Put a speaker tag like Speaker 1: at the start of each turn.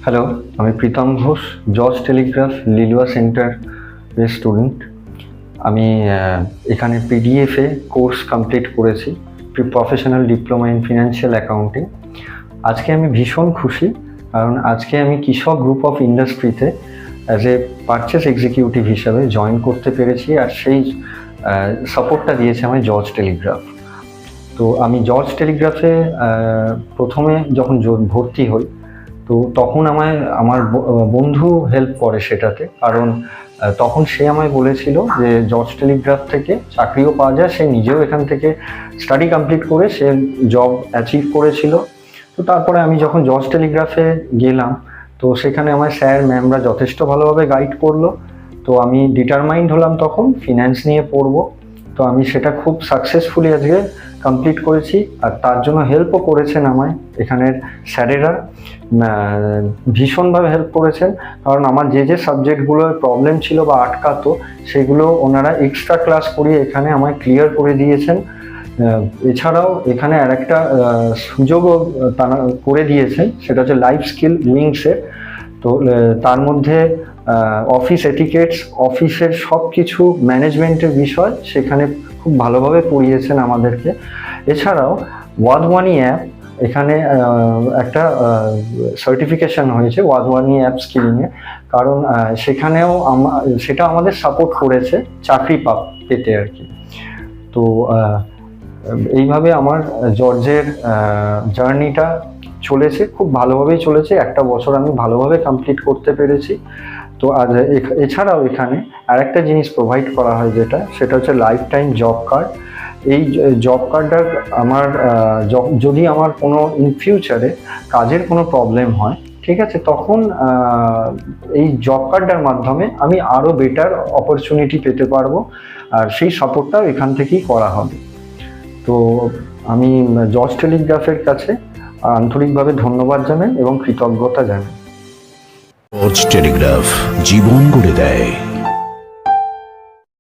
Speaker 1: Hello, আমি Pritam Ghosh, George Telegraph Liluah centre এর student. আমি এখানে পিডিএফে কোর্স কমপ্লিট করেছি, professional diploma in financial accounting. আজকে আমি ভীষণ খুশি, কারণ আজকে আমি কৃষক গ্রুপ অফ ইন্ডাস্ট্রিতে অ্যাজ এ পারচেস এক্সিকিউটিভ হিসাবে জয়েন করতে পেরেছি, আর সেই সাপোর্টটা দিয়েছে আমায় জর্জ টেলিগ্রাফ। তো আমি জর্জ টেলিগ্রাফে প্রথমে যখন ভর্তি হই, তো তখন আমার বন্ধু হেল্প করে সেটাতে, কারণ তখন সে আমায় বলেছিল যে জর্জ টেলিগ্রাফ থেকে চাকরিও পাওয়া যায়। সে নিজেও এখান থেকে স্টাডি কমপ্লিট করে সে জব অ্যাচিভ করেছিল। তো তারপরে আমি যখন জর্জ টেলিগ্রাফে গেলাম, তো সেখানে আমার স্যার ম্যামরা যথেষ্ট ভালোভাবে গাইড করলো। তো আমি ডিটারমাইন্ড হলাম তখন ফিন্যান্স নিয়ে পড়বো। তো আমি সেটা খুব সাকসেসফুলি আজকে কমপ্লিট করেছি, আর তার জন্য হেল্পও করেছেন আমায় এখানের স্যারেরা, ভীষণভাবে হেল্প করেছেন। কারণ আমার যে সাবজেক্টগুলোর প্রবলেম ছিল বা আটকাতো, সেগুলো ওনারা এক্সট্রা ক্লাস করিয়ে এখানে আমায় ক্লিয়ার করে দিয়েছেন। এছাড়াও এখানে আর একটা সুযোগও তারা করে দিয়েছেন, সেটা হচ্ছে লাইফ স্কিল উইংসের। তো তার মধ্যে অফিস এটিকেটস, অফিসের সব কিছু ম্যানেজমেন্টের বিষয় সেখানে খুব ভালোভাবে পড়িয়েছেন আমাদেরকে। এছাড়াও ওয়াদওয়ানি অ্যাপ, এখানে একটা সার্টিফিকেশন হয়েছে ওয়াদওয়ানি অ্যাপ স্কিলিংয়ে, কারণ সেখানেও সেটা আমাদের সাপোর্ট করেছে চাকরি পেতে আর কি। তো এইভাবে আমার জর্জের জার্নিটা চলেছে, খুব ভালোভাবেই চলেছে। একটা বছর আমি ভালোভাবে কমপ্লিট করতে পেরেছি। তো এছাড়াও এখানে আরেকটা জিনিস প্রোভাইড করা হয়, সেটা হচ্ছে লাইফ টাইম জব কার্ড। এই জব কার্ডটার আমার যদি আমার কোনো ইন ফিউচারে কাজের কোনো প্রবলেম হয়, ঠিক আছে, তখন এই জব কার্ডটার মাধ্যমে আমি আরও বেটার অপরচুনিটি পেতে পারবো, আর সেই সাপোর্টটাও এখান থেকেই করা হবে। তো আমি জর্জ টেলিগ্রাফের কাছে আন্তরিকভাবে ধন্যবাদ জানাই এবং কৃতজ্ঞতা জানাই।
Speaker 2: জর্জ টেলিগ্রাফ জীবন গড়ে দেয়।